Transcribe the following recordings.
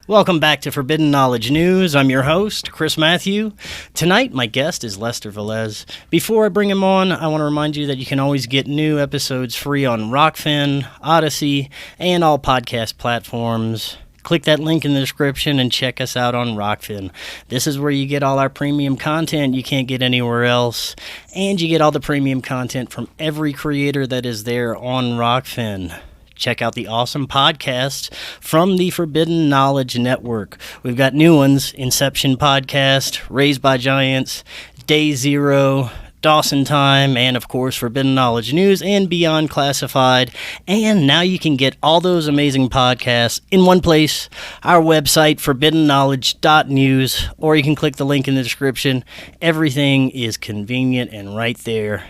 Welcome back to Forbidden Knowledge News. I'm your host, Chris Matthew. Tonight, my guest is Lester Velez. Before I bring him on, I want to remind you that you can always get new episodes free on Rokfin, Odysee, and all podcast platforms. Click that link in the description and check us out on Rokfin. This is where you get all our premium content you can't get anywhere else, and you get all the premium content from every creator that is there on Rokfin. Check out the awesome podcasts from the Forbidden Knowledge Network. We've got new ones: Inception Podcast, Raised by Giants, Day Zero, Dawson Time, and of course Forbidden Knowledge News and Beyond Classified. And now you can get all those amazing podcasts in one place, our website, forbiddenknowledge.news, or you can click the link in the description. Everything is convenient and right there.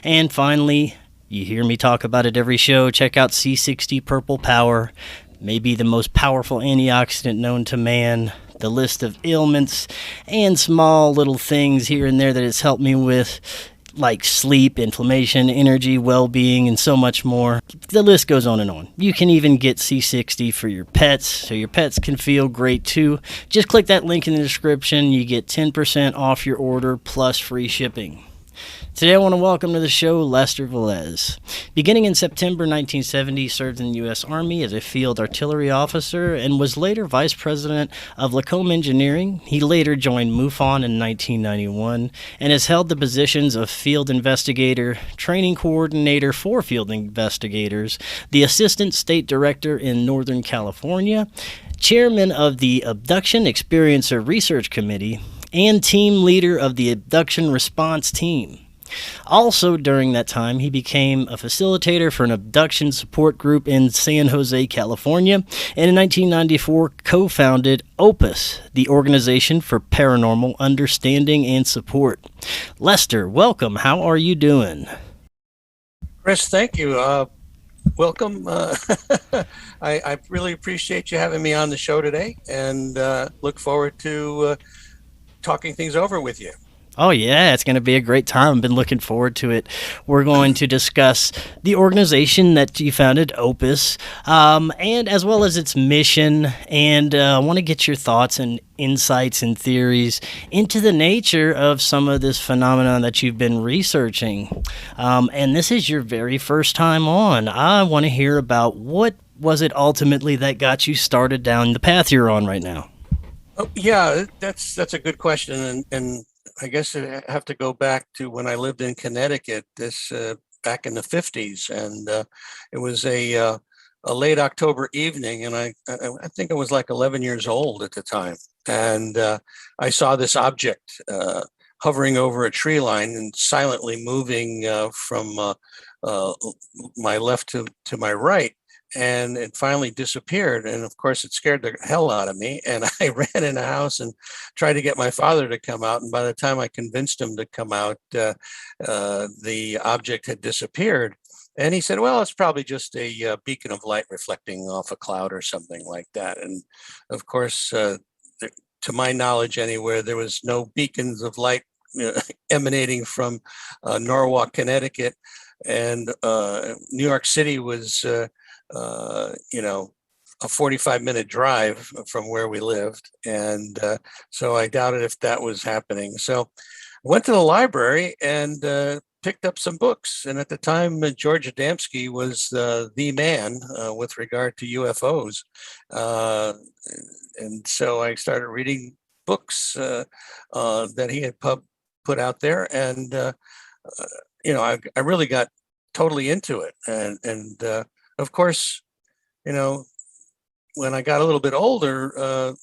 And finally, you hear me talk about it every show. Check out C60 Purple Power, maybe the most powerful antioxidant known to man. The list of ailments and small little things here and there that it's helped me with, like sleep, inflammation, energy, well-being, and so much more. The list goes on and on. You can even get C60 for your pets, so your pets can feel great too. Just click that link in the description. You get 10% off your order plus free shipping. Today I want to welcome to the show Lester Velez. Beginning in September 1970, he served in the U.S. Army as a field artillery officer and was later vice president of Lacombe Engineering. He later joined MUFON in 1991 and has held the positions of field investigator, training coordinator for field investigators, the assistant state director in Northern California, chairman of the Abduction Experiencer Research Committee, and team leader of the Abduction Response Team. Also during that time, he became a facilitator for an abduction support group in San Jose, California, and in 1994 co-founded OPUS, the Organization for Paranormal Understanding and Support. Lester, welcome. How are you doing? Chris, thank you. Welcome. I really appreciate you having me on the show today, and look forward to talking things over with you. Oh, yeah, it's going to be a great time. I've been looking forward to it. We're going to discuss the organization that you founded, Opus, and as well as its mission. And I want to get your thoughts and insights and theories into the nature of some of this phenomenon that you've been researching. And this is your very first time on. I want to hear about what was it ultimately that got you started down the path you're on right now. Oh, yeah, that's a good question, and I guess I have to go back to when I lived in Connecticut. This back in the 50s, and it was a late October evening, and I think I was like 11 years old at the time, and I saw this object hovering over a tree line and silently moving from my left to my right. And it finally disappeared. And of course, it scared the hell out of me. And I ran in the house and tried to get my father to come out. And by the time I convinced him to come out, the object had disappeared. And he said, well, it's probably just a beacon of light reflecting off a cloud or something like that. And of course, to my knowledge anywhere, there was no beacons of light emanating from Norwalk, Connecticut. And New York City was a 45-minute drive from where we lived. And so I doubted if that was happening. So I went to the library and picked up some books. And at the time, George Adamski was the man with regard to UFOs. And so I started reading books that he had put out there. And, I really got totally into it. And of course, when I got a little bit older,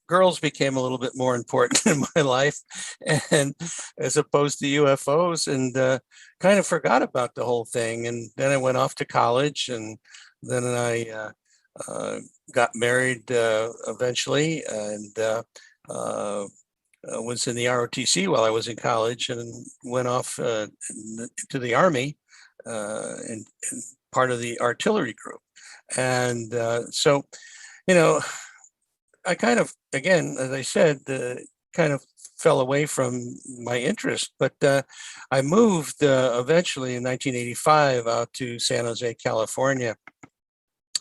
girls became a little bit more important in my life, and as opposed to UFOs, and kind of forgot about the whole thing. And then I went off to college, and then I got married eventually, and was in the ROTC while I was in college, and went off to the Army and part of the artillery group. And so, I kind of, again, as I said, kind of fell away from my interest, but I moved eventually in 1985 out to San Jose, California,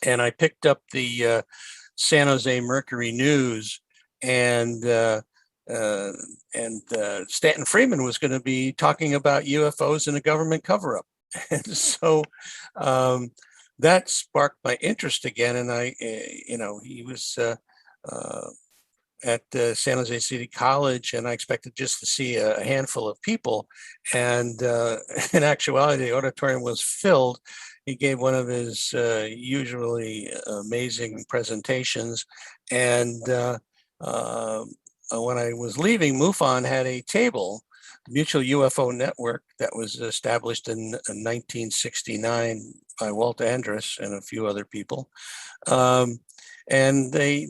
and I picked up the San Jose Mercury News, and Stanton Friedman was going to be talking about UFOs and a government cover-up. And so that sparked my interest again. And he was at San Jose City College, and I expected just to see a handful of people. And in actuality, the auditorium was filled. He gave one of his usually amazing presentations. And when I was leaving, MUFON had a table, the Mutual UFO Network, that was established in 1969 by Walt Andrus and a few other people. And they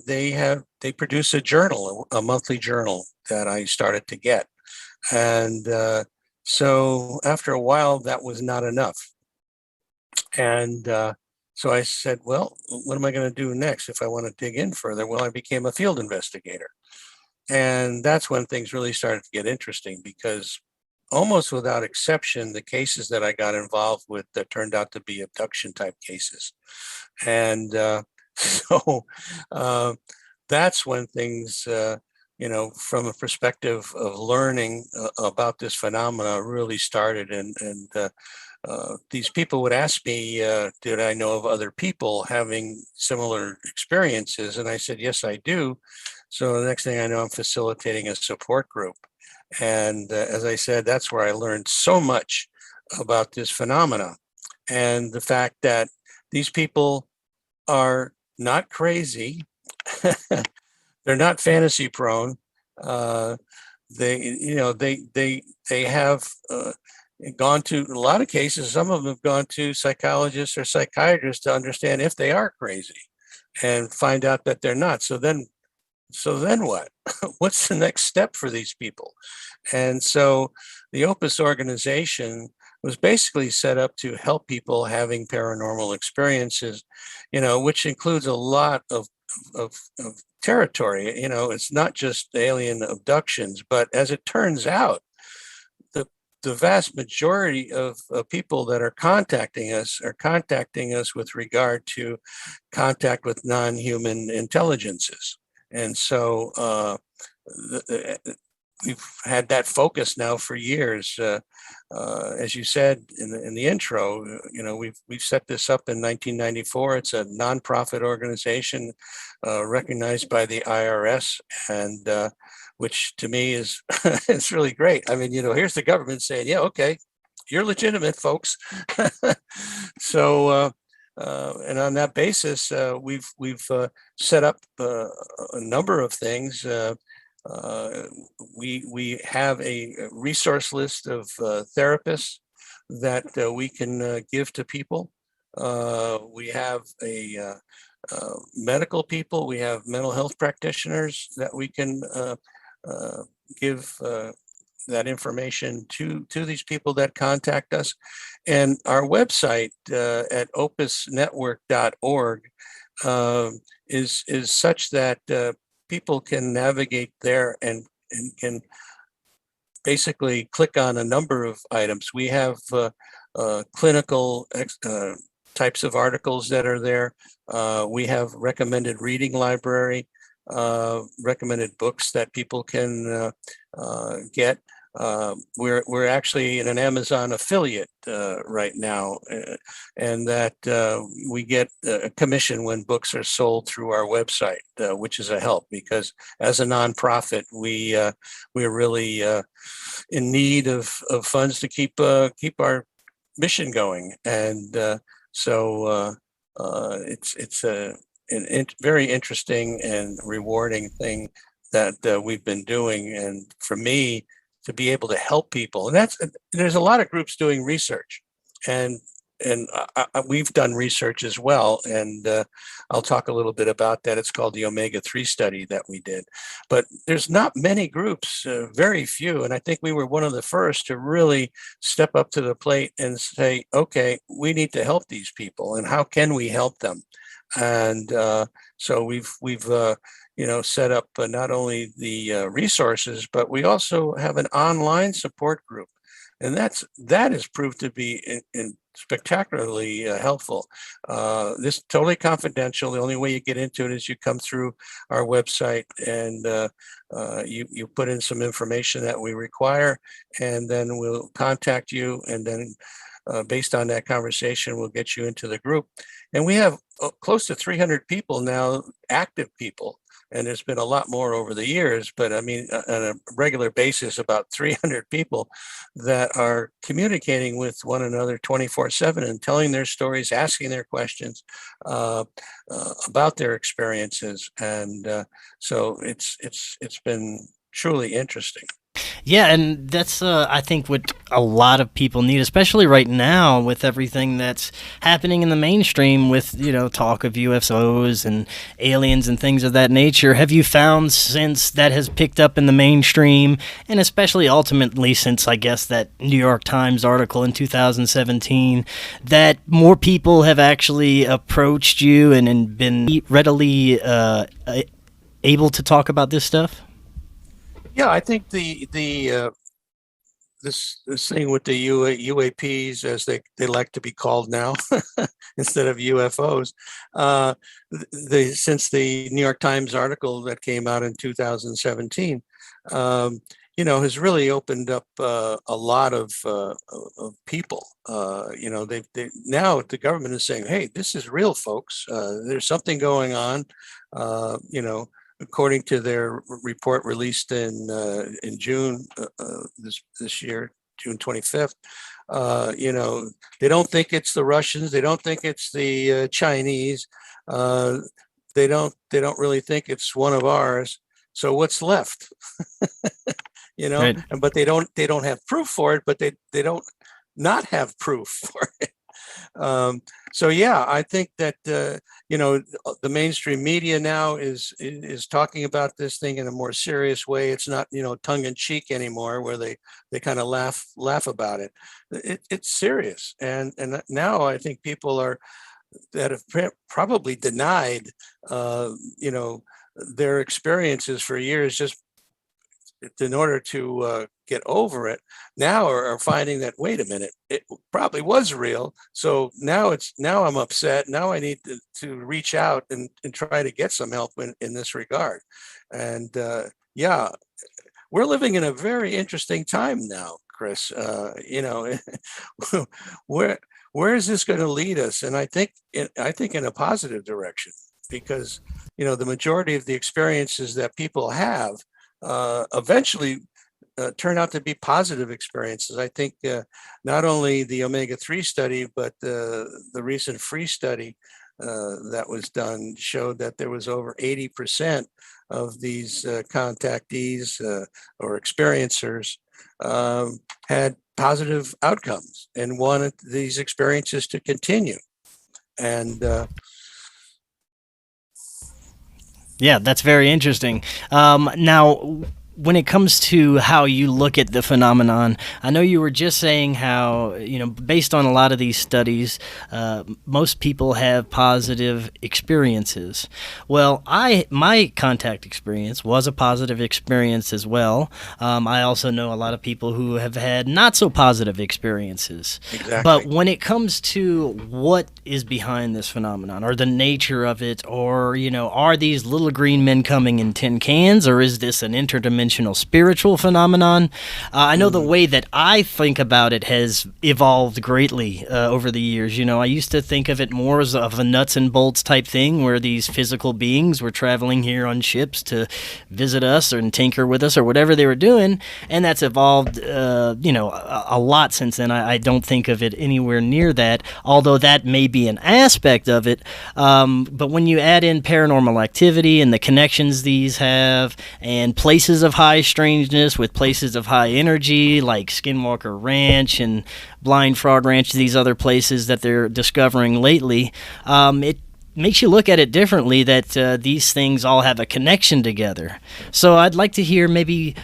produce a journal, a monthly journal that I started to get. And so after a while, that was not enough. And so I said, well, what am I going to do next if I want to dig in further? Well, I became a field investigator. And that's when things really started to get interesting, because almost without exception, the cases that I got involved with that turned out to be abduction type cases. And so that's when things, from a perspective of learning about this phenomena really started. And these people would ask me, did I know of other people having similar experiences? And I said, yes, I do. So the next thing I know, I'm facilitating a support group. And as I said, that's where I learned so much about this phenomena, and the fact that these people are not crazy. They're not fantasy prone. They have gone to, in a lot of cases, some of them have gone to psychologists or psychiatrists to understand if they are crazy, and find out that they're not. So then what? What's the next step for these people? And so the Opus organization was basically set up to help people having paranormal experiences, which includes a lot of territory. It's not just alien abductions, but as it turns out, the vast majority of people that are contacting us with regard to contact with non-human intelligences. And so we've had that focus now for years. As you said in the intro, we've set this up in 1994. It's a nonprofit organization recognized by the IRS, and which to me is it's really great. I mean, here's the government saying, yeah, okay, you're legitimate, folks. So and on that basis, we've set up a number of things. We have a resource list of therapists that we can give to people. We have a medical people. We have mental health practitioners that we can give that information to these people that contact us. And our website at opusnetwork.org is such that people can navigate there and can basically click on a number of items. We have clinical types of articles that are there. We have recommended reading library, recommended books that people can get. We're actually in an Amazon affiliate right now, and that we get a commission when books are sold through our website, which is a help, because as a nonprofit, we're really in need of funds to keep our mission going, and so it's a very interesting and rewarding thing that we've been doing, and for me, to be able to help people. And there's a lot of groups doing research, and we've done research as well. And I'll talk a little bit about that. It's called the Omega-3 study that we did. But there's not many groups, very few. And I think we were one of the first to really step up to the plate and say, okay, we need to help these people, and how can we help them? And so we've set up not only the resources, but we also have an online support group and that has proved to be spectacularly helpful. This is totally confidential. The only way you get into it is you come through our website, and you put in some information that we require, and then we'll contact you, and then based on that conversation, we'll get you into the group. And we have close to 300 people now, active people. And there's been a lot more over the years, but I mean, on a regular basis, about 300 people that are communicating with one another 24/7 and telling their stories, asking their questions about their experiences. And so it's been truly interesting. Yeah, and that's I think what a lot of people need, especially right now with everything that's happening in the mainstream with, talk of UFOs and aliens and things of that nature. Have you found, since that has picked up in the mainstream, and especially ultimately since, I guess, that New York Times article in 2017, that more people have actually approached you and been readily able to talk about this stuff? Yeah, I think this thing with the UAPs, as they like to be called now, instead of UFOs, since the New York Times article that came out in 2017, has really opened up a lot of people. Now the government is saying, "Hey, this is real, folks. There's something going on." According to their report released in June this year, June 25th, they don't think it's the Russians. They don't think it's the Chinese. They don't really think it's one of ours. So what's left? Right. But they don't have proof for it. But they don't not have proof for it. So yeah, I think that the mainstream media now is talking about this thing in a more serious way. It's not tongue in cheek anymore, where they kind of laugh about it. It's serious, and now I think people that have probably denied their experiences for years, just in order to get over it, now are finding that, wait a minute, it probably was real. So now I'm upset. Now I need to reach out and try to get some help in this regard. And yeah, we're living in a very interesting time now, Chris. Where is this going to lead us? And I think in a positive direction, because the majority of the experiences that people have eventually turn out to be positive experiences. I think not only the omega-3 study, but the recent FREE study that was done showed that there was over 80% of these contactees or experiencers had positive outcomes and wanted these experiences to continue. And yeah, that's very interesting. Now, when it comes to how you look at the phenomenon, I know you were just saying how, based on a lot of these studies, most people have positive experiences. Well, my contact experience was a positive experience as well. I also know a lot of people who have had not so positive experiences. Exactly. But when it comes to what is behind this phenomenon, or the nature of it, or, are these little green men coming in tin cans, or is this an interdimensional spiritual phenomenon? I know the way that I think about it has evolved greatly over the years. I used to think of it more as of a nuts and bolts type thing, where these physical beings were traveling here on ships to visit us and tinker with us or whatever they were doing, and that's evolved a lot since then. I don't think of it anywhere near that, although that may be an aspect of it. But when you add in paranormal activity and the connections these have, and places of high strangeness with places of high energy like Skinwalker Ranch and Blind Frog Ranch, these other places that they're discovering lately, it makes you look at it differently, that these things all have a connection together. So I'd like to hear maybe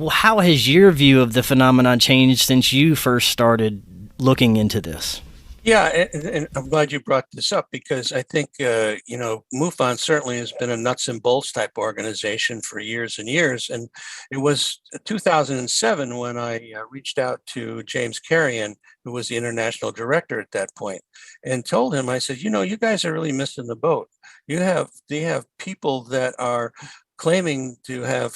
how has your view of the phenomenon changed since you first started looking into this? Yeah, and I'm glad you brought this up because I think MUFON certainly has been a nuts and bolts type organization for years and years, and it was 2007 when I reached out to James Carrion, who was the international director at that point, and told him, I said, you guys are really missing the boat. They have people that are claiming to have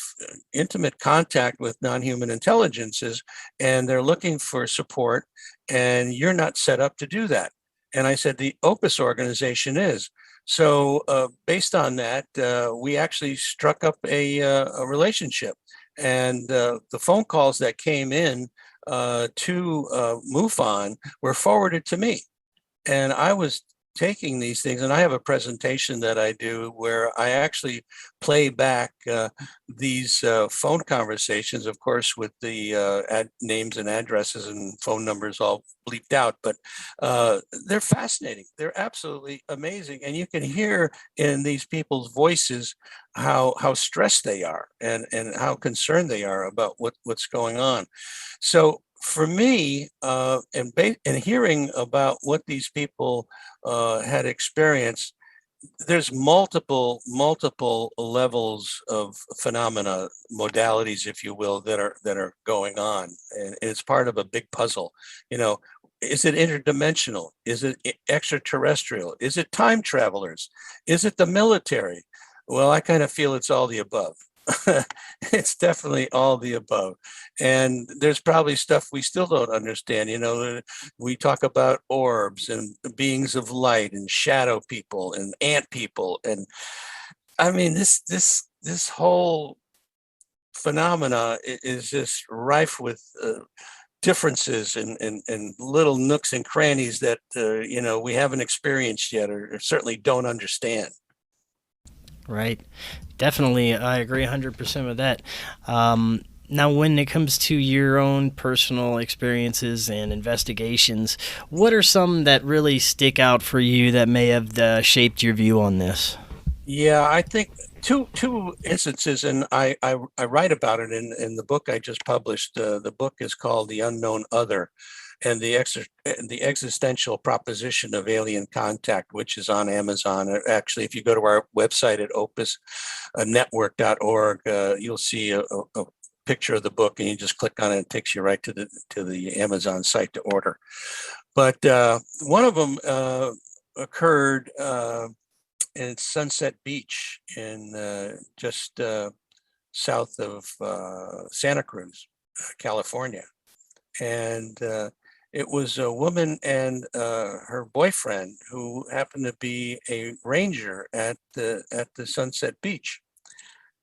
intimate contact with non-human intelligences, and they're looking for support, and you're not set up to do that. And I said, the Opus organization is. So based on that, we actually struck up a relationship. And the phone calls that came in to MUFON were forwarded to me. And I was taking these things, and I have a presentation that I do where I actually play back these phone conversations, of course, with the names and addresses and phone numbers all bleeped out, but they're fascinating. They're absolutely amazing. And you can hear in these people's voices how stressed they are and how concerned they are about what's going on. So for me, and hearing about what these people had experienced, there's multiple levels of phenomena, modalities, if you will, that are going on, and it's part of a big puzzle. You know, is it interdimensional? Is it extraterrestrial? Is it time travelers? Is it the military? Well, I kind of feel it's all the above. It's definitely all the above. And there's probably stuff we still don't understand. We talk about orbs and beings of light and shadow people and ant people. And I mean, this whole phenomena is just rife with differences and little nooks and crannies that, we haven't experienced yet, or certainly don't understand. Right. Definitely, I agree 100% with that. Now, when it comes to your own personal experiences and investigations, what are some that really stick out for you that may have shaped your view on this? Yeah, I think two instances, and I write about it in the book I just published. The book is called The Unknown Other, and the existential proposition of alien contact, which is on Amazon. Actually, if you go to our website at opusnetwork.org, you'll see a picture of the book, and you just click on it. It takes you right to the Amazon site to order. But one of them occurred in Sunset Beach in just south of Santa Cruz, California, and it was a woman and her boyfriend who happened to be a ranger at the Sunset Beach,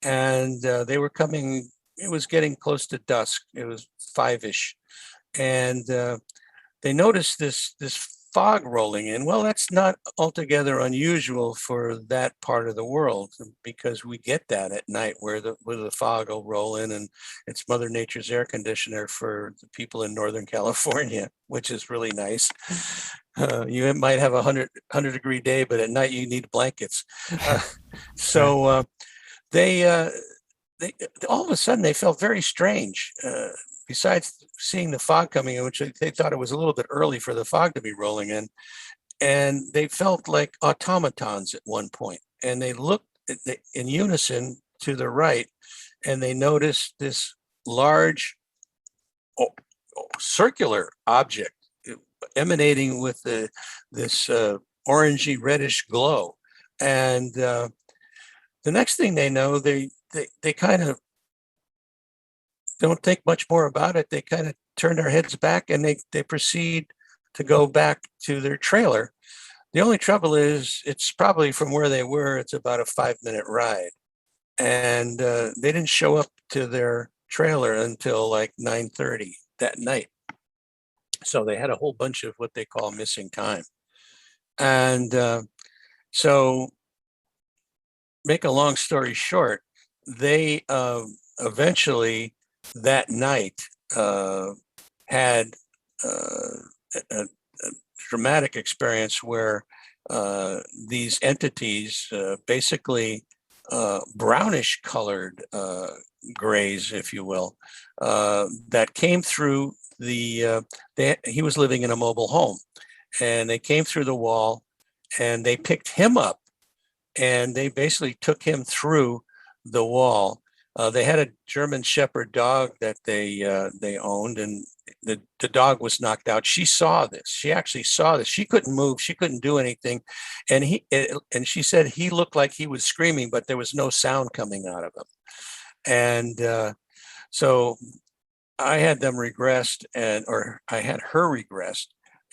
and they were coming. It was getting close to dusk. It was 5-ish, and they noticed this fog rolling in. Well, that's not altogether unusual for that part of the world, because we get that at night where the fog will roll in, and it's Mother Nature's air conditioner for the people in Northern California, which is really nice. You might have a 100-degree day, but at night you need blankets. Uh, Right. so they they all of a sudden they felt very strange. Besides seeing the fog coming in, which they thought it was a little bit early for the fog to be rolling in, and they felt like automatons at one point. And they looked in unison to the right, and they noticed this large circular object emanating with this orangey reddish glow. And the next thing they know, they kind of don't think much more about it. They kind of turn their heads back, and they proceed to go back to their trailer. The only trouble is it's probably from where they were, it's about a 5-minute ride. And they didn't show up to their trailer until like 9:30 that night. So they had a whole bunch of what they call missing time. And so, make a long story short, they eventually that night had a dramatic experience where these entities, basically brownish colored grays, if you will, that came through he was living in a mobile home, and they came through the wall, and they picked him up, and they basically took him through the wall. They had a German Shepherd dog that they owned, and the dog was knocked out. She saw this. She actually saw this. She couldn't move. She couldn't do anything, and she said he looked like he was screaming, but there was no sound coming out of him. And so I had them regressed, or I had her regressed,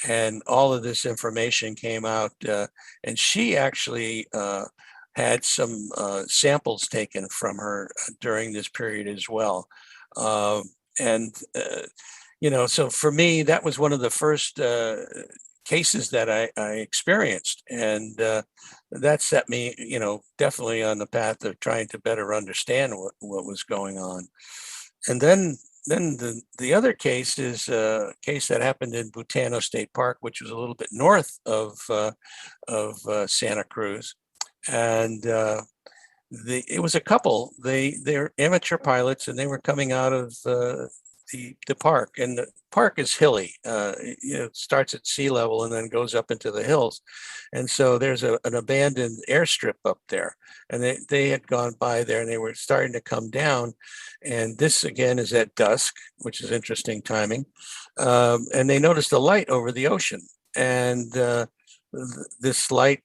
and all of this information came out. And she actually had some samples taken from her during this period as well. And so for me, that was one of the first cases that I experienced, and that set me, definitely on the path of trying to better understand what was going on. And then the other case is a case that happened in Butano State Park, which was a little bit north of Santa Cruz, and it was a couple. They're amateur pilots, and they were coming out of the park, and the park is hilly. It starts at sea level and then goes up into the hills, and so there's an abandoned airstrip up there, and they had gone by there, and they were starting to come down, and this again is at dusk, which is interesting timing, and they noticed a light over the ocean, and this light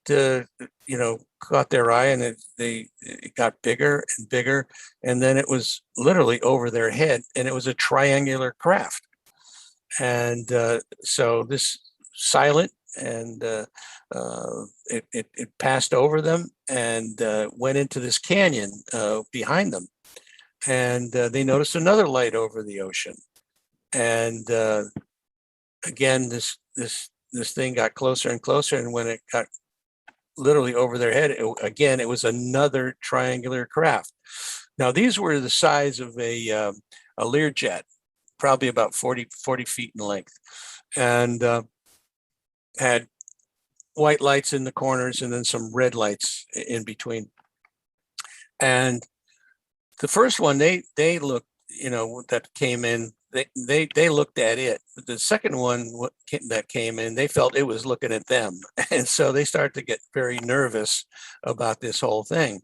caught their eye, and it got bigger and bigger, and then it was literally over their head, and it was a triangular craft. And so this silent, and it passed over them and went into this canyon behind them, and they noticed another light over the ocean, and again this thing got closer and closer, and when it got literally over their head, it was another triangular craft. Now, these were the size of a Learjet, probably about 40 feet in length, and had white lights in the corners and then some red lights in between. And the first one, they looked, that came in, they looked at it. The second one that came in, they felt it was looking at them. And so they started to get very nervous about this whole thing.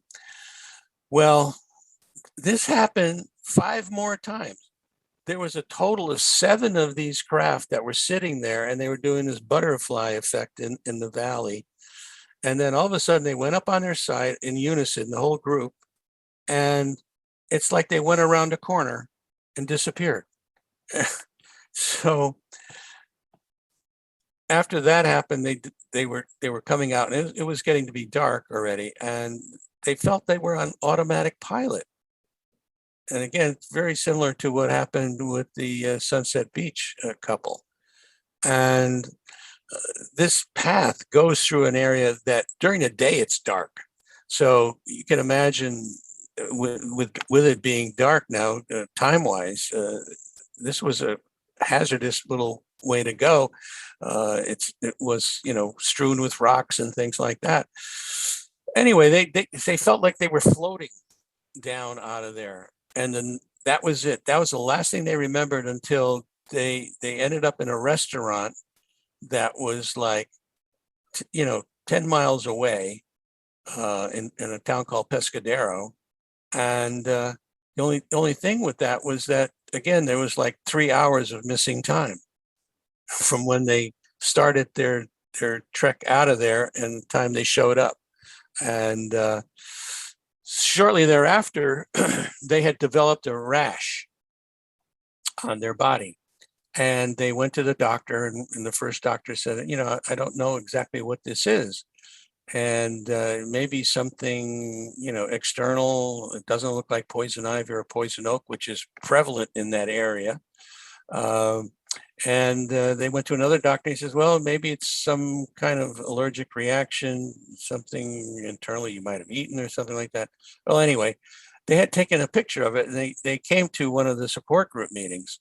Well, this happened 5 more times. There was a total of 7 of these craft that were sitting there, and they were doing this butterfly effect in the valley. And then all of a sudden they went up on their side in unison, the whole group. And it's like they went around a corner and disappeared. So after that happened, they were coming out, and it was getting to be dark already, and they felt they were on automatic pilot. And again, it's very similar to what happened with the Sunset Beach couple. And this path goes through an area that during the day it's dark. So you can imagine with it being dark now, time-wise, this was a hazardous little way to go. It was, strewn with rocks and things like that. Anyway, they felt like they were floating down out of there. And then that was it. That was the last thing they remembered until they ended up in a restaurant that was like, 10 miles away in a town called Pescadero. And the only thing with that was that, again, there was like 3 hours of missing time from when they started their trek out of there and the time they showed up. And shortly thereafter, they had developed a rash on their body. And they went to the doctor, and the first doctor said, I don't know exactly what this is. And maybe something, external. It doesn't look like poison ivy or poison oak, which is prevalent in that area. And they went to another doctor. He says, well, maybe it's some kind of allergic reaction, something internally you might have eaten or something like that. Well, anyway, they had taken a picture of it, and they came to one of the support group meetings,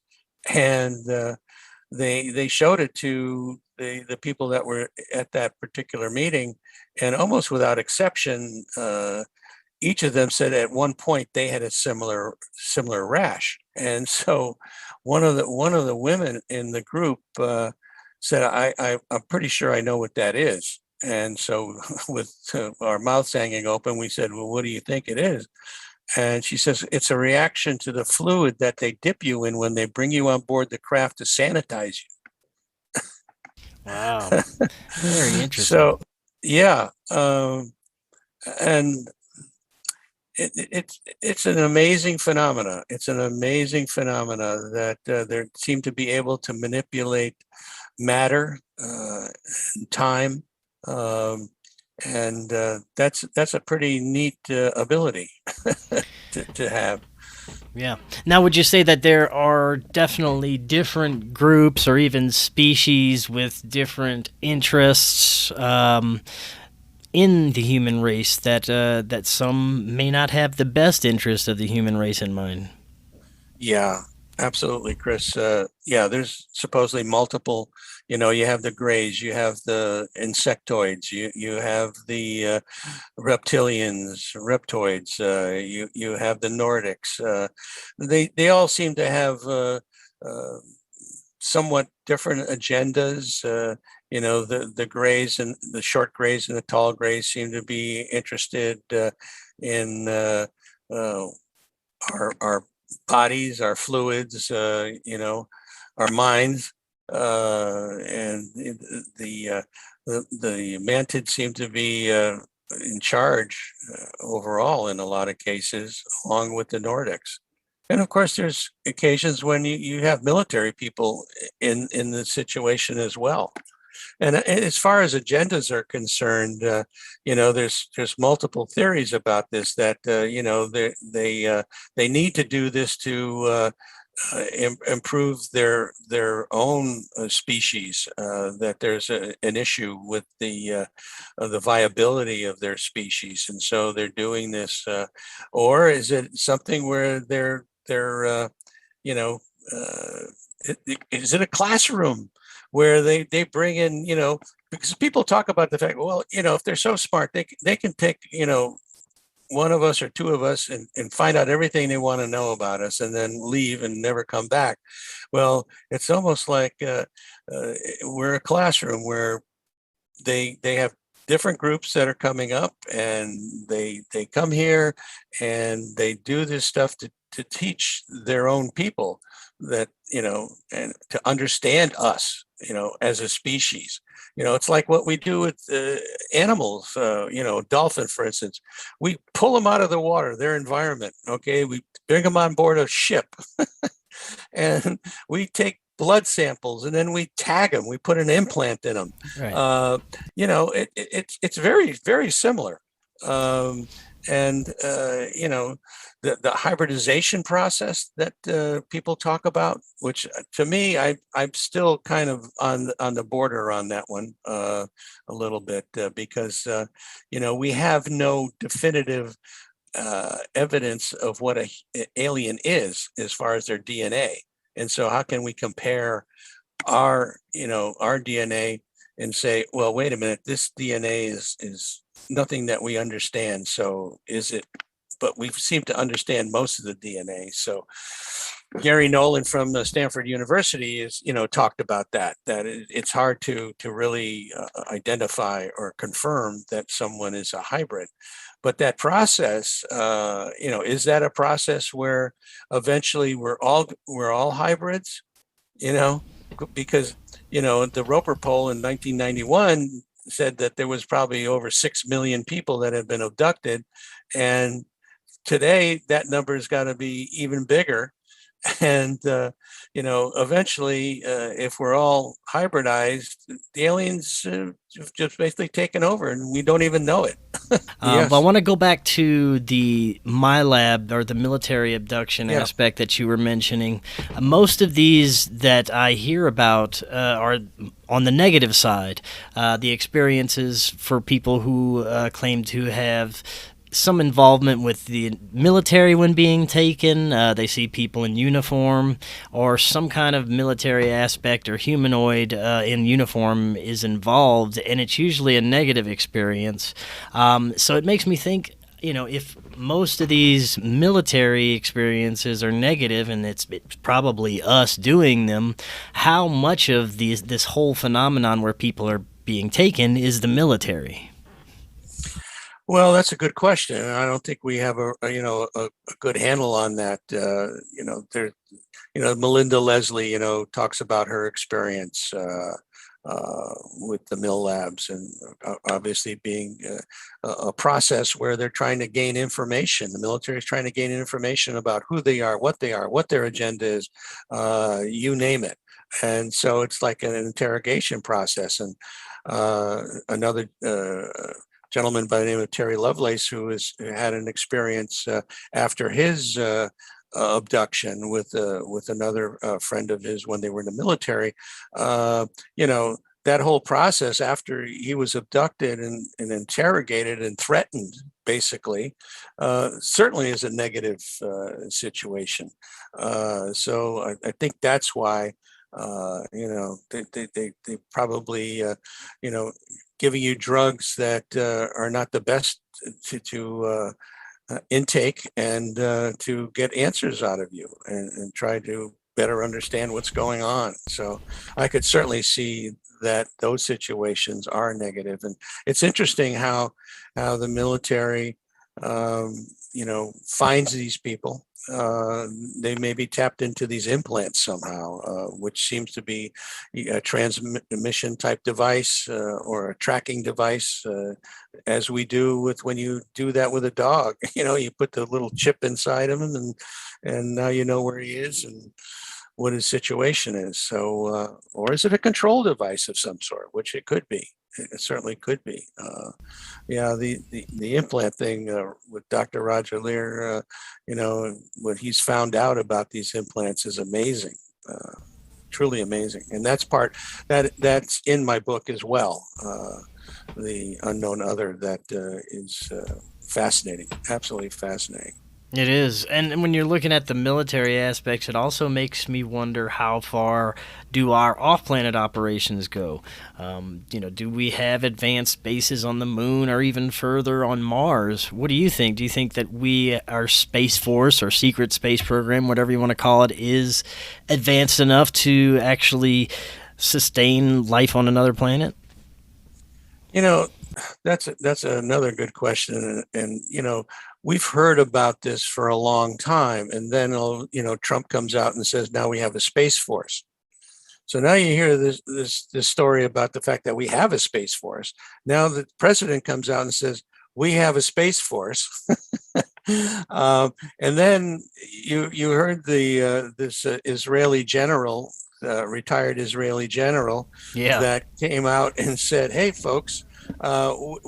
and they showed it to the people that were at that particular meeting, and almost without exception, each of them said at one point they had a similar rash. And so one of the women in the group said, I'm pretty sure I know what that is. And so with our mouths hanging open, we said, well, what do you think it is? And she says, it's a reaction to the fluid that they dip you in when they bring you on board the craft to sanitize Wow. you. Very interesting. So, yeah. And it's an amazing phenomena. It's an amazing phenomena that they seem to be able to manipulate matter, and time, and that's a pretty neat ability to have. Yeah. Now, would you say that there are definitely different groups or even species with different interests in the human race that some may not have the best interest of the human race in mind? Yeah, absolutely, Chris. Yeah, there's supposedly multiple. You have the grays, you have the insectoids, you have the reptilians, reptoids. You have the Nordics. They all seem to have uh, somewhat different agendas. The grays and the short grays and the tall grays seem to be interested in uh, our bodies, our fluids, our minds, and the mantids seem to be in charge overall in a lot of cases, along with the Nordics. And of course, there's occasions when you have military people in the situation as well. And as far as agendas are concerned, there's multiple theories about this that they need to do this to improve their own species. That there's an issue with the viability of their species, and so they're doing this. Or is it something where they're you know is it a classroom where they bring in, because people talk about the fact, well, if they're so smart, they can take, one of us or two of us and find out everything they want to know about us and then leave and never come back. Well, it's almost like we're a classroom where they have different groups that are coming up, and they come here and they do this stuff to teach their own people that, and to understand us, as a species. It's like what we do with animals, dolphin, for instance. We pull them out of the water, their environment. Okay. We bring them on board a ship and we take blood samples and then we tag them. We put an implant in them. Right. It's very, very similar. And the hybridization process that people talk about, which to me, I'm still kind of on the border on that one a little bit, because we have no definitive evidence of what an alien is as far as their DNA. And so how can we compare our DNA and say, well, wait a minute, this DNA is nothing that we understand. So is it, but we seem to understand most of the DNA. So Gary Nolan from Stanford University is, talked about that it's hard to really identify or confirm that someone is a hybrid. But that process, is that a process where eventually we're all hybrids? Because the Roper poll in 1991 said that there was probably over 6 million people that had been abducted, and today that number is got to be even bigger. And eventually, if we're all hybridized, the aliens just basically taken over, and we don't even know it. But I Yes. want to go back to the My Lab or the military abduction Yeah. aspect that you were mentioning. Most of these that I hear about are on the negative side. The experiences for people who claim to have some involvement with the military when being taken. They see people in uniform or some kind of military aspect or humanoid in uniform is involved, and it's usually a negative experience. So it makes me think, if most of these military experiences are negative and it's probably us doing them, how much of this whole phenomenon where people are being taken is the military? Well, that's a good question. And I don't think we have a good handle on that. Melinda Leslie, talks about her experience with the mill labs, and obviously being a process where they're trying to gain information. The military is trying to gain information about who they are, what their agenda is, you name it. And so it's like an interrogation process. And another gentleman by the name of Terry Lovelace, who had an experience after his abduction with another friend of his when they were in the military. That whole process after he was abducted and interrogated and threatened, basically, certainly is a negative situation. So I think that's why they probably giving you drugs that are not the best to intake, and to get answers out of you, and try to better understand what's going on. So I could certainly see that those situations are negative. And it's interesting how the military finds these people. They may be tapped into these implants somehow, which seems to be a transmission type device, or a tracking device, as we do with when you do that with a dog. You put the little chip inside of him, and now you know where he is and what his situation is. So, or is it a control device of some sort, which it could be. It certainly could be. The implant thing with Dr. Roger Lear, what he's found out about these implants is amazing, truly amazing. And that's in my book as well. The Unknown Other, that is fascinating, absolutely fascinating. It is. And when you're looking at the military aspects, it also makes me wonder, how far do our off-planet operations go? Do we have advanced bases on the moon or even further on Mars? What do you think? Do you think that our Space Force or secret space program, whatever you want to call it, is advanced enough to actually sustain life on another planet? That's another good question. And we've heard about this for a long time. And then, Trump comes out and says, now we have a Space Force. So now you hear this story about the fact that we have a Space Force. Now the president comes out and says, we have a Space Force. And then you heard this Israeli general, retired Israeli general, that came out and said, hey, folks,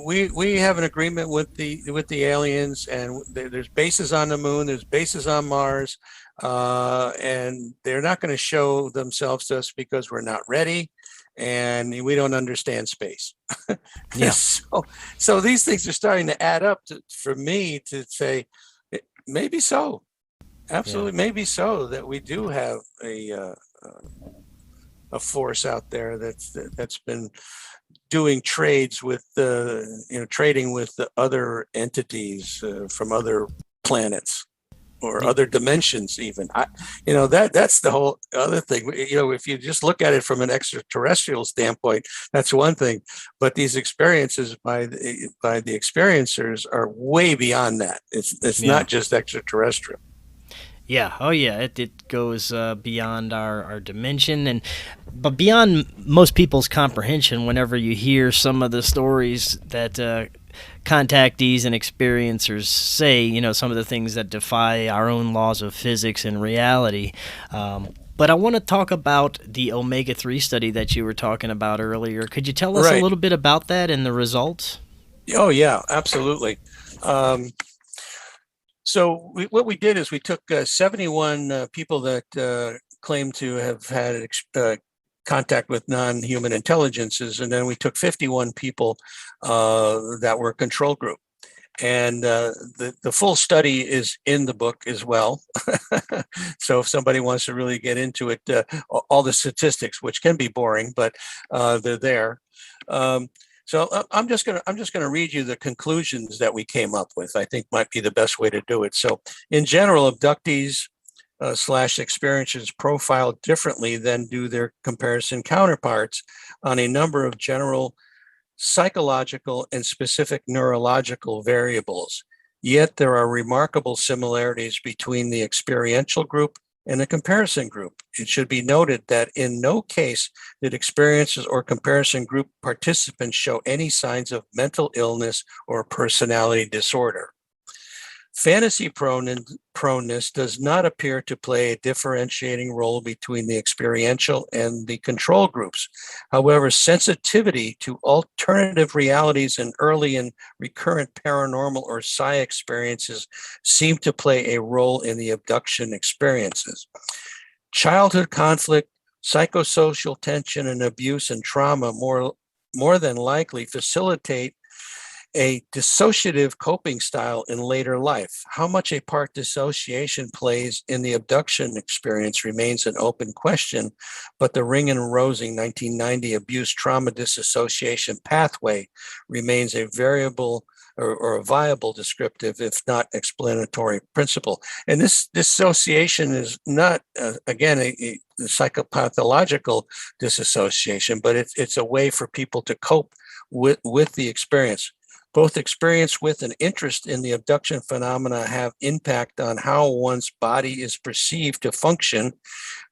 we have an agreement with the aliens, and there's bases on the moon, there's bases on Mars, and they're not going to show themselves to us because we're not ready and we don't understand space. Yeah. So these things are starting to add up for me to say, maybe so. Absolutely, yeah. Maybe so, that we do have a force out there that's been doing trades with trading with the other entities from other planets or other dimensions even. That's the whole other thing. If you just look at it from an extraterrestrial standpoint, that's one thing, but these experiences by the experiencers are way beyond that. It's not just extraterrestrial. Yeah. Oh, yeah. It goes beyond our dimension, but beyond most people's comprehension. Whenever you hear some of the stories that contactees and experiencers say, some of the things that defy our own laws of physics and reality. But I want to talk about the omega-3 study that you were talking about earlier. Could you tell us a little bit about that and the results? Oh, yeah, absolutely. So what we did is we took 71 people that claimed to have had contact with non-human intelligences, and then we took 51 people that were a control group. And the full study is in the book as well. So if somebody wants to really get into it, all the statistics, which can be boring, but they're there. So I'm just gonna read you the conclusions that we came up with. I think might be the best way to do it. So in general, abductees slash experiences profile differently than do their comparison counterparts on a number of general psychological and specific neurological variables. Yet there are remarkable similarities between the experiential group and the comparison group. It should be noted that in no case did experiences or comparison group participants show any signs of mental illness or personality disorder. Fantasy proneness does not appear to play a differentiating role between the experiential and the control groups. However, sensitivity to alternative realities and early and recurrent paranormal or psi experiences seem to play a role in the abduction experiences. Childhood conflict, psychosocial tension, and abuse and trauma more than likely facilitate a dissociative coping style in later life. How much a part dissociation plays in the abduction experience remains an open question, but the Ring and Rosing 1990 abuse trauma disassociation pathway remains a variable or a viable descriptive, if not explanatory principle. And this dissociation is not, again, a psychopathological disassociation, but it's a way for people to cope with the experience. Both experience with and interest in the abduction phenomena have impact on how one's body is perceived to function,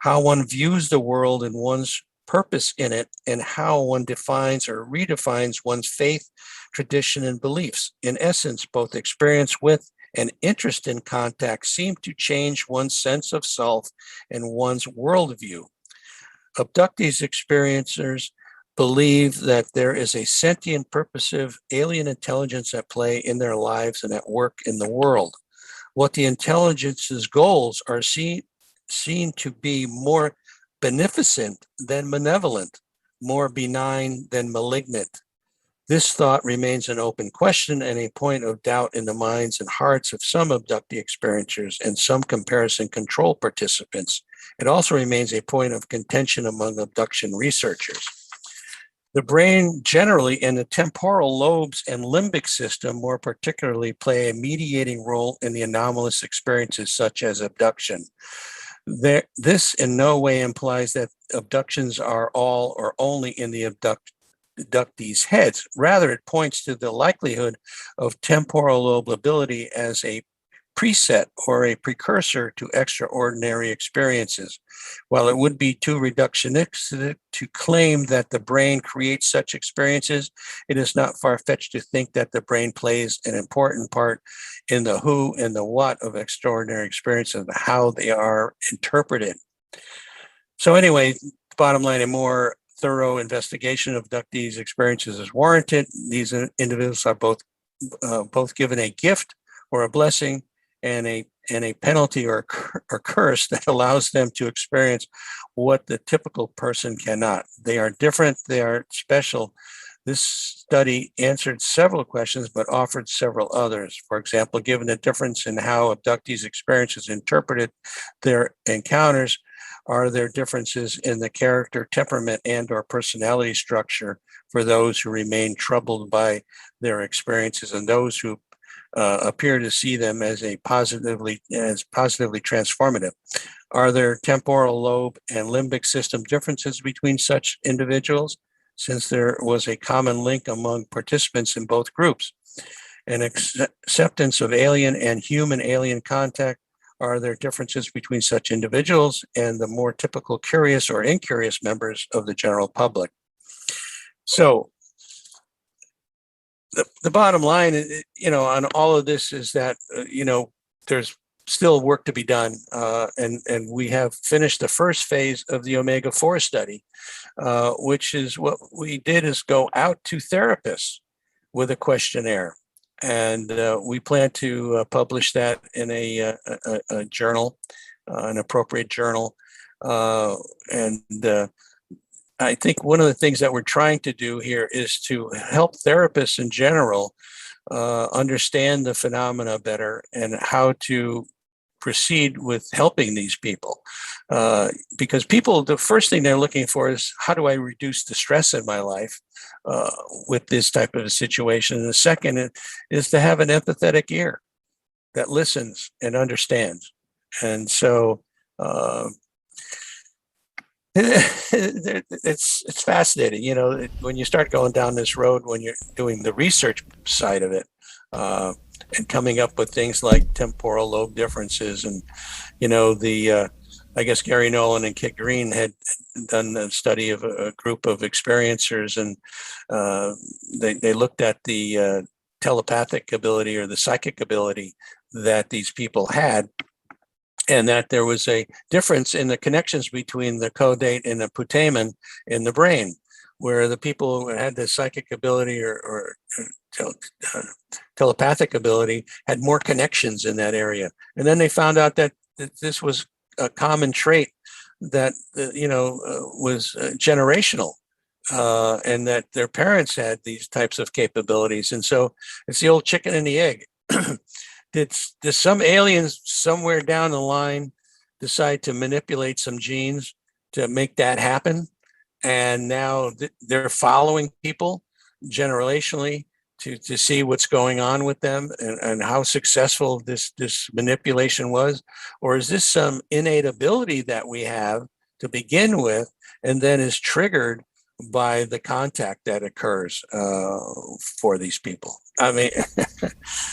how one views the world and one's purpose in it, and how one defines or redefines one's faith, tradition, and beliefs. In essence, both experience with and interest in contact seem to change one's sense of self and one's worldview. Abductees experiencers believe that there is a sentient, purposive alien intelligence at play in their lives and at work in the world. What the intelligence's goals are seen to be more beneficent than malevolent, more benign than malignant. This thought remains an open question and a point of doubt in the minds and hearts of some abductee experiencers and some comparison control participants. It also remains a point of contention among abduction researchers. The brain generally and the temporal lobes and limbic system more particularly play a mediating role in the anomalous experiences such as abduction. This in no way implies that abductions are all or only in the abductees' heads. Rather, it points to the likelihood of temporal lobe ability as a preset or a precursor to extraordinary experiences. While it would be too reductionistic to claim that the brain creates such experiences, it is not far-fetched to think that the brain plays an important part in the who and the what of extraordinary experiences and how they are interpreted. So anyway, bottom line, a more thorough investigation of abductees' experiences is warranted. These individuals are both given a gift or a blessing and a penalty or curse that allows them to experience what the typical person cannot. They are different, they are special. This study answered several questions, but offered several others. For example, given the difference in how abductees' experiences interpreted their encounters, are there differences in the character, temperament, and or personality structure for those who remain troubled by their experiences and those who appear to see them as positively transformative? Are there temporal lobe and limbic system differences between such individuals, since there was a common link among participants in both groups? An acceptance of alien and human alien contact, are there differences between such individuals and the more typical curious or incurious members of the general public? So the bottom line, on all of this is that, there's still work to be done. And we have finished the first phase of the omega-4 study, which is what we did is go out to therapists with a questionnaire. And we plan to publish that in a journal, an appropriate journal. And I think one of the things that we're trying to do here is to help therapists in general understand the phenomena better and how to proceed with helping these people, because people, the first thing they're looking for is, how do I reduce the stress in my life with this type of a situation? And the second is to have an empathetic ear that listens and understands. And so it's fascinating, you know, when you start going down this road, when you're doing the research side of it, and coming up with things like temporal lobe differences. And, you know, I guess Gary Nolan and Kit Green had done a study of a group of experiencers, and they looked at the telepathic ability or the psychic ability that these people had, and that there was a difference in the connections between the caudate and the putamen in the brain, where the people who had the psychic ability or telepathic ability had more connections in that area. And then they found out that this was a common trait that, was generational, and that their parents had these types of capabilities. And so it's the old chicken and the egg. Did some aliens somewhere down the line decide to manipulate some genes to make that happen? And now they're following people generationally to see what's going on with them, and how successful this manipulation was? Or is this some innate ability that we have to begin with, and then is triggered by the contact that occurs for these people? I mean,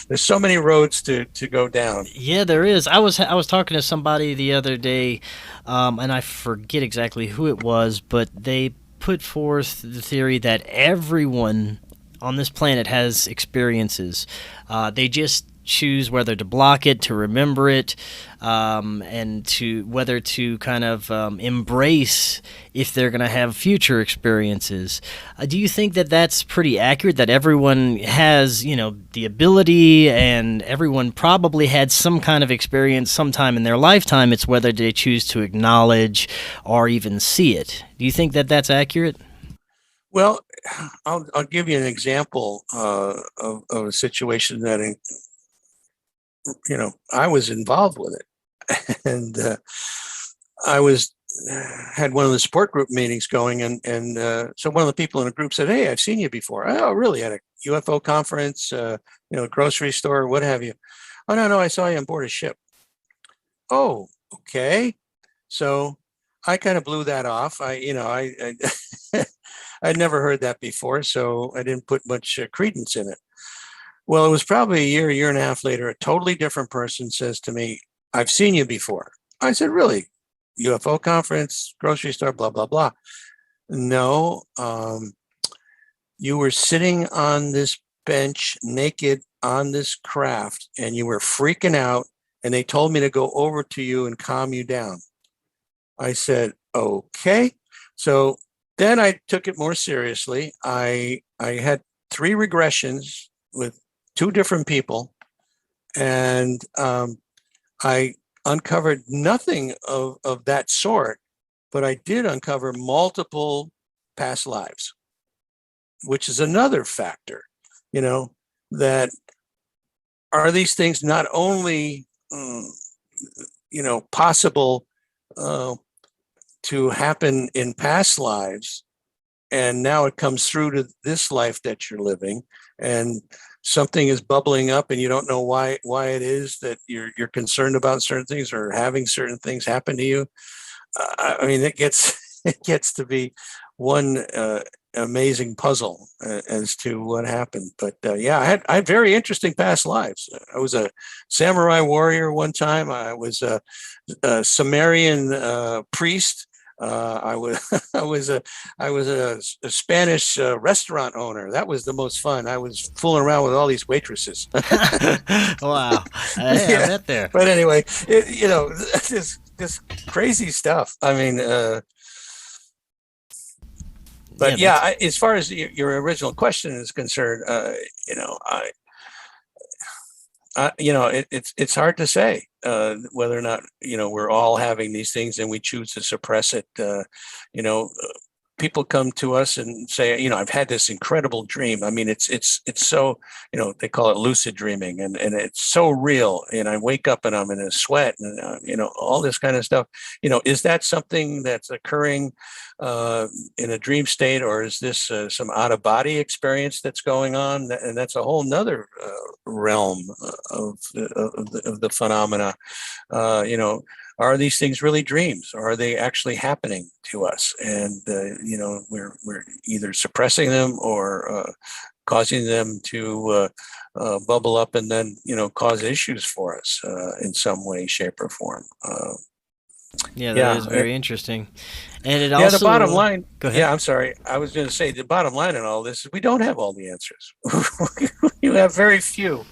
there's so many roads to go down. Yeah, there is. I was talking to somebody the other day, and I forget exactly who it was, but they put forth the theory that everyone on this planet has experiences. They just choose whether to block it, to remember it, and to whether to kind of embrace if they're going to have future experiences. Do you think that that's pretty accurate, that everyone has, the ability, and everyone probably had some kind of experience sometime in their lifetime? It's whether they choose to acknowledge or even see it. Do you think that that's accurate? Well, I'll give you an example of a situation that, I was involved with it. And I had one of the support group meetings going, and so one of the people in the group said, "Hey, I've seen you before." "Oh, really? At a UFO conference, grocery store, what have you?" "Oh, no, I saw you on board a ship." "Oh, okay." So I kind of blew that off. I'd never heard that before, so I didn't put much credence in it. Well, it was probably a year and a half later, a totally different person says to me, "I've seen you before." I said, "Really? UFO conference, grocery store, blah, blah, blah." "No, you were sitting on this bench naked on this craft, and you were freaking out, and they told me to go over to you and calm you down." I said, "Okay." So then I took it more seriously. I had 3 regressions with 2 different people, and I uncovered nothing of that sort, but I did uncover multiple past lives, which is another factor, that are these things not only, possible to happen in past lives, and now it comes through to this life that you're living, and something is bubbling up, and you don't know why it is that you're concerned about certain things or having certain things happen to you. I mean, it gets to be one amazing puzzle as to what happened. But yeah, I had very interesting past lives. I was a samurai warrior one time. I was a Sumerian priest. I was a Spanish restaurant owner. That was the most fun. I was fooling around with all these waitresses. Wow. Hey, I bet there. But anyway, this crazy stuff. I mean, but yeah, as far as your original question is concerned, it's hard to say whether or not we're all having these things and we choose to suppress it. people come to us and say, I've had this incredible dream. I mean, it's so, they call it lucid dreaming, and it's so real. And I wake up and I'm in a sweat, and all this kind of stuff. Is that something that's occurring in a dream state, or is this some out of body experience that's going on? And that's a whole nother realm of the phenomena. Are these things really dreams? Or are they actually happening to us? And we're either suppressing them or causing them to bubble up and then cause issues for us in some way, shape, or form. That is very interesting. And it also, the bottom line. Go ahead. Yeah, I'm sorry. I was going to say the bottom line in all this is we don't have all the answers. You have very few.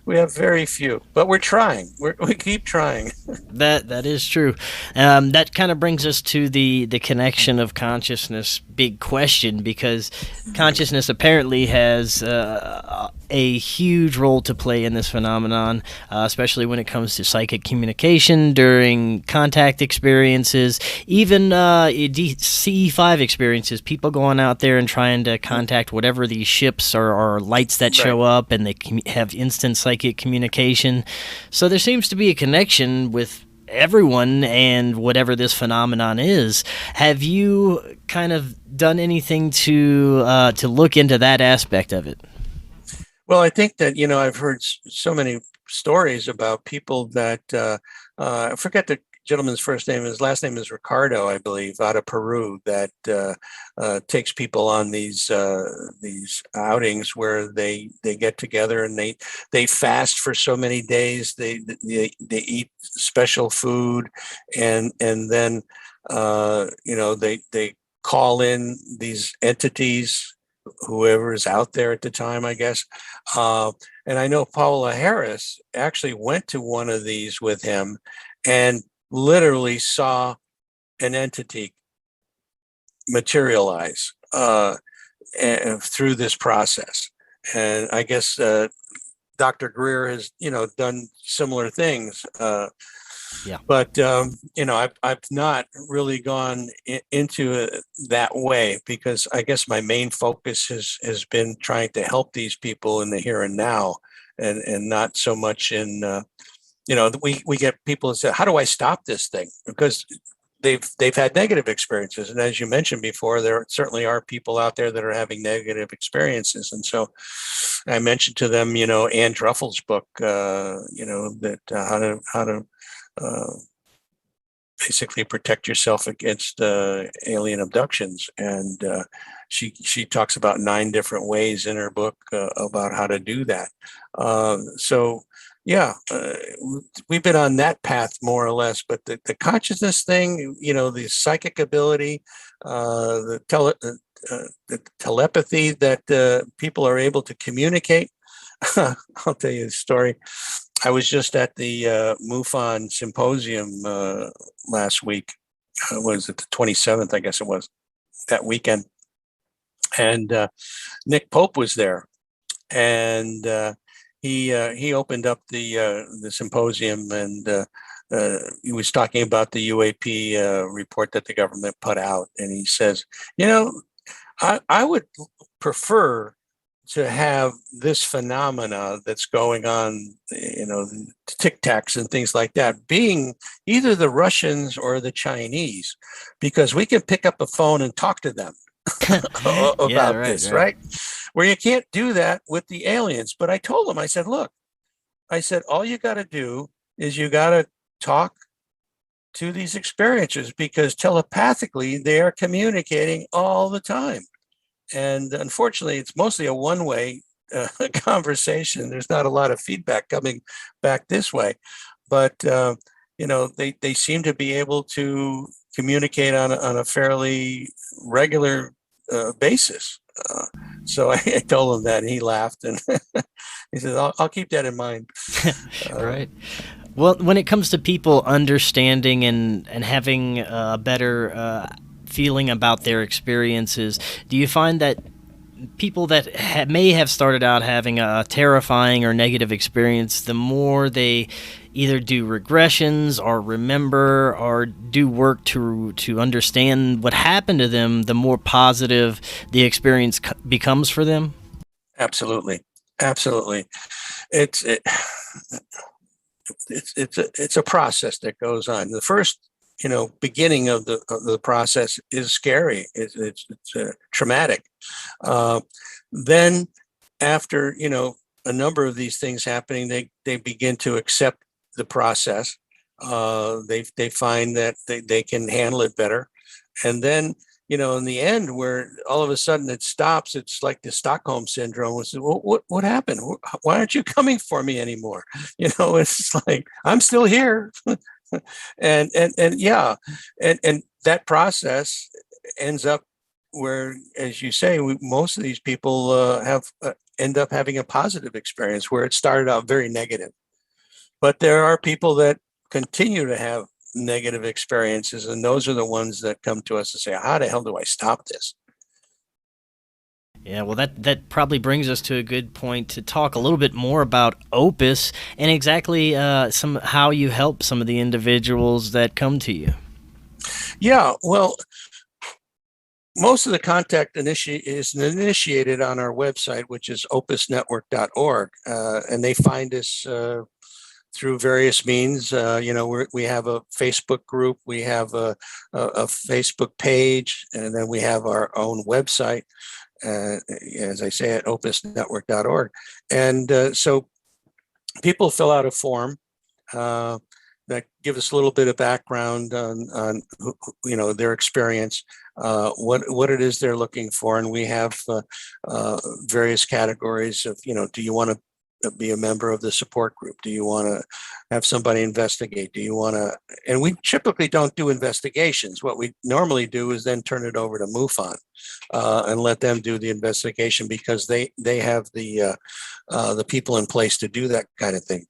We have very few, but we're trying. We keep trying. That is true. That kind of brings us to the connection of consciousness big question, because consciousness apparently has a huge role to play in this phenomenon, especially when it comes to psychic communication during contact experiences, even CE5 experiences, people going out there and trying to contact whatever these ships or lights that show up, and they have instant psychic communication. So there seems to be a connection with everyone and whatever this phenomenon is. Have you kind of done anything to look into that aspect of it? Well, I think that, I've heard so many stories about people that, I forget the gentleman's first name. His last name is Ricardo, I believe, out of Peru, that takes people on these outings where they get together and they fast for so many days. They eat special food, and then they call in these entities, whoever is out there at the time, I guess. And I know Paola Harris actually went to one of these with him and literally saw an entity materialize through this process. And I guess Dr. Greer has, done similar things. But I've not really gone into it that way, because I guess my main focus has been trying to help these people in the here and now, and not so much in we get people that say, how do I stop this thing? Because they've had negative experiences, and as you mentioned before, there certainly are people out there that are having negative experiences. And so I mentioned to them, Ann Druffel's book, that how to basically protect yourself against alien abductions, and she talks about 9 different ways in her book about how to do that. We've been on that path more or less, but the consciousness thing, the psychic ability, the telepathy that people are able to communicate. I'll tell you a story. I was just at the MUFON symposium last week. Was it the 27th? I guess it was that weekend. And Nick Pope was there, and he opened up the symposium, and he was talking about the UAP report that the government put out, and he says, I would prefer to have this phenomena that's going on, Tic Tacs and things like that, being either the Russians or the Chinese, because we can pick up a phone and talk to them about this, right? Where you can't do that with the aliens. But I told him, I said, look, all you got to do is you got to talk to these experiences, because telepathically they are communicating all the time. And unfortunately, it's mostly a one-way conversation. There's not a lot of feedback coming back this way, but they seem to be able to communicate on a fairly regular basis. So I told him that, and he laughed, and he said, "I'll keep that in mind." Right. Well, when it comes to people understanding and having a better feeling about their experiences, do you find that people that may have started out having a terrifying or negative experience, the more they either do regressions or remember or do work to understand what happened to them, the more positive the experience becomes for them. Absolutely, absolutely. It's it, it's a process that goes on. The first, beginning of the process is scary. It's traumatic. Uh, then, after a number of these things happening, they begin to accept the process. They find that they can handle it better, and then in the end, where all of a sudden it stops, it's like the Stockholm syndrome. It's, well, what happened? Why aren't you coming for me anymore? It's like, I'm still here. and yeah, and that process ends up where, as you say, most of these people have end up having a positive experience where it started out very negative. But there are people that continue to have negative experiences, and those are the ones that come to us and say, how the hell do I stop this? Yeah, well, that probably brings us to a good point to talk a little bit more about Opus and exactly how you help some of the individuals that come to you. Yeah, well, most of the contact is initiated on our website, which is opusnetwork.org, and they find us through various means. We have a Facebook group, we have a Facebook page, and then we have our own website, as I say, at opusnetwork.org. And so people fill out a form that give us a little bit of background on their experience, what it is they're looking for, and we have various categories of do you want to be a member of the support group? Do you want to have somebody investigate? Do you want to? And we typically don't do investigations. What we normally do is then turn it over to MUFON and let them do the investigation, because they have the people in place to do that kind of thing.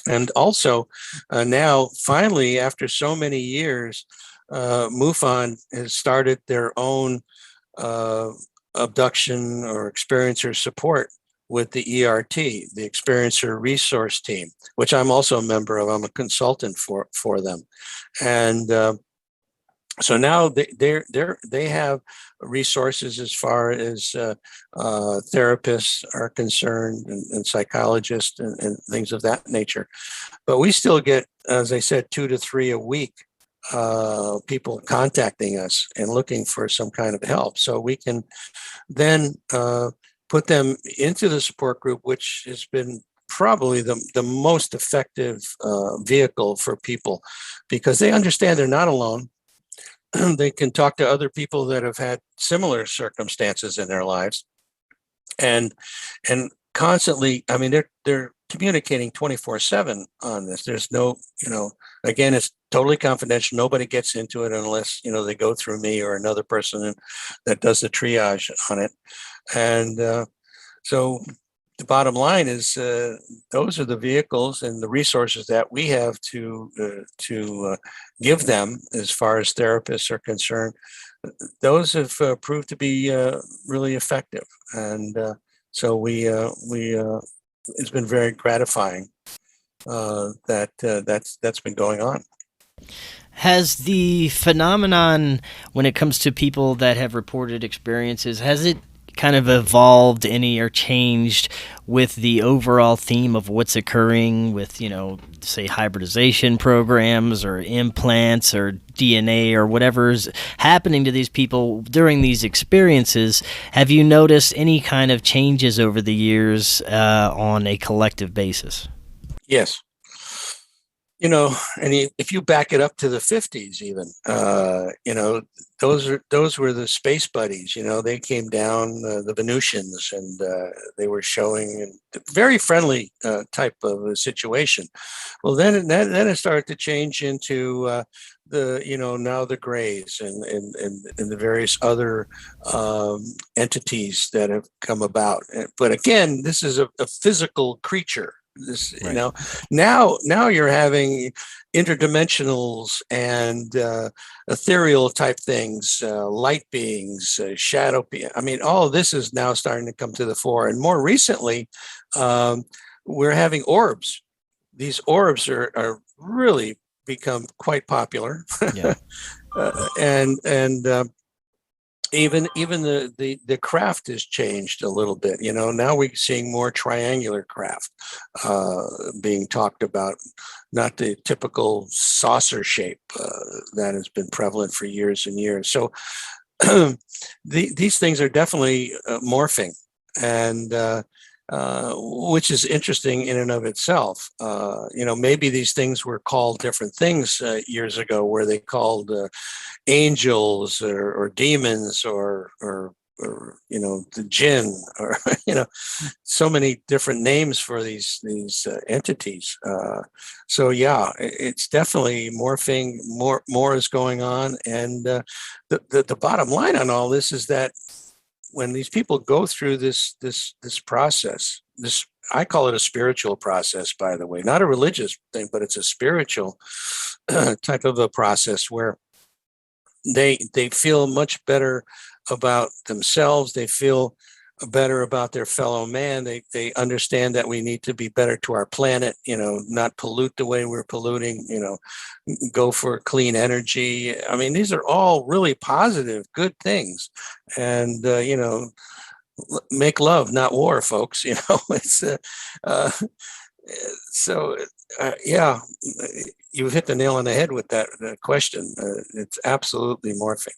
And also now, finally, after so many years, MUFON has started their own abduction or experiencer support with the ERT, the Experiencer Resource Team, which I'm also a member of. I'm a consultant for them, and so now they have resources as far as therapists are concerned, and psychologists and things of that nature. But we still get, as I said, 2 to 3 a week, people contacting us and looking for some kind of help. So we can then put them into the support group, which has been probably the most effective vehicle for people, because they understand they're not alone. They can talk to other people that have had similar circumstances in their lives, and constantly, I mean, they're communicating 24/7 on this. There's no, again, it's totally confidential. Nobody gets into it unless they go through me or another person that does the triage on it. And so the bottom line is, those are the vehicles and the resources that we have to give them as far as therapists are concerned. Those have proved to be really effective, and so we it's been very gratifying that's been going on. Has the phenomenon, when it comes to people that have reported experiences, has it kind of evolved any or changed with the overall theme of what's occurring with, say, hybridization programs or implants or DNA or whatever's happening to these people during these experiences? Have you noticed any kind of changes over the years on a collective basis? Yes. And if you back it up to the 50s, even, those were the space buddies. They came down, the Venusians, and they were showing a very friendly type of a situation. Well, then it started to change into now the Greys and the various other entities that have come about. But again, this is a physical creature. This, Right. now you're having interdimensionals and ethereal type things, light beings, shadow beings. I mean, all of this is now starting to come to the fore. And more recently, um, we're having orbs. These orbs are really become quite popular. Yeah. And even the craft has changed a little bit. Now we're seeing more triangular craft being talked about, not the typical saucer shape that has been prevalent for years and years. So these things are definitely morphing, and which is interesting in and of itself. Maybe these things were called different things years ago, where they called angels or demons or the jinn, or so many different names for these entities. So yeah, it's definitely morphing. More is going on, and the bottom line on all this is that when these people go through this process, I call it a spiritual process, by the way, not a religious thing, but it's a spiritual type of a process where they feel much better about themselves. They feel better about their fellow man. They understand that we need to be better to our planet, not pollute the way we're polluting, go for clean energy. I mean, these are all really positive, good things. And, make love, not war, folks. It's so yeah, you've hit the nail on the head with that question. It's absolutely morphing.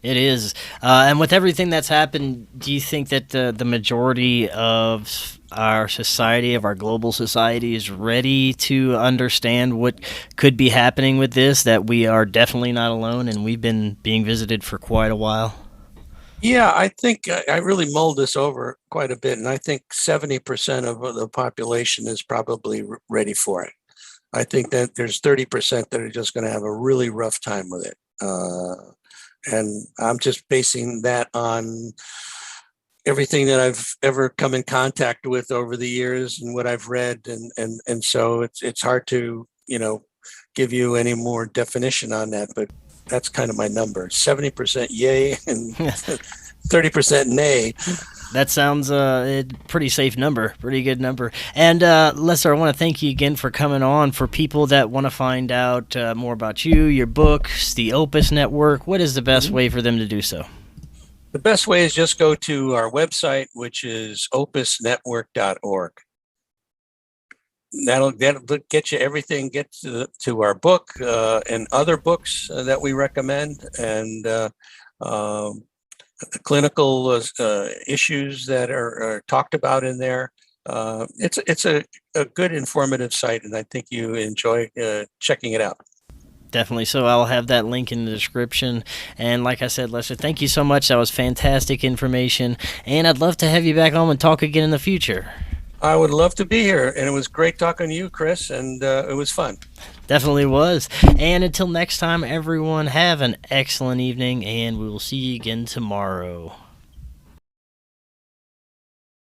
It is. And with everything that's happened, do you think that the majority of our society, of our global society, is ready to understand what could be happening with this, that we are definitely not alone and we've been being visited for quite a while? Yeah, I think I really mulled this over quite a bit, and I think 70% of the population is probably ready for it. I think that there's 30% that are just going to have a really rough time with it. And I'm just basing that on everything that I've ever come in contact with over the years and what I've read. And so it's hard to, give you any more definition on that, but that's kind of my number. 70% yay and 30% nay. That sounds a pretty safe number, pretty good number. And Lester, I want to thank you again for coming on. For people that want to find out more about you, your books, the Opus Network, what is the best way for them to do so? The best way is just go to our website, which is opusnetwork.org. That'll get you everything. Get to our book and other books that we recommend, and clinical issues that are talked about in there. It's a good informative site, and I think you enjoy checking it out. Definitely. So I'll have that link in the description. And like I said, Lester, thank you so much. That was fantastic information. And I'd love to have you back on and talk again in the future. I would love to be here. And it was great talking to you, Chris. And it was fun. Definitely was. And until next time, everyone, have an excellent evening. And we will see you again tomorrow.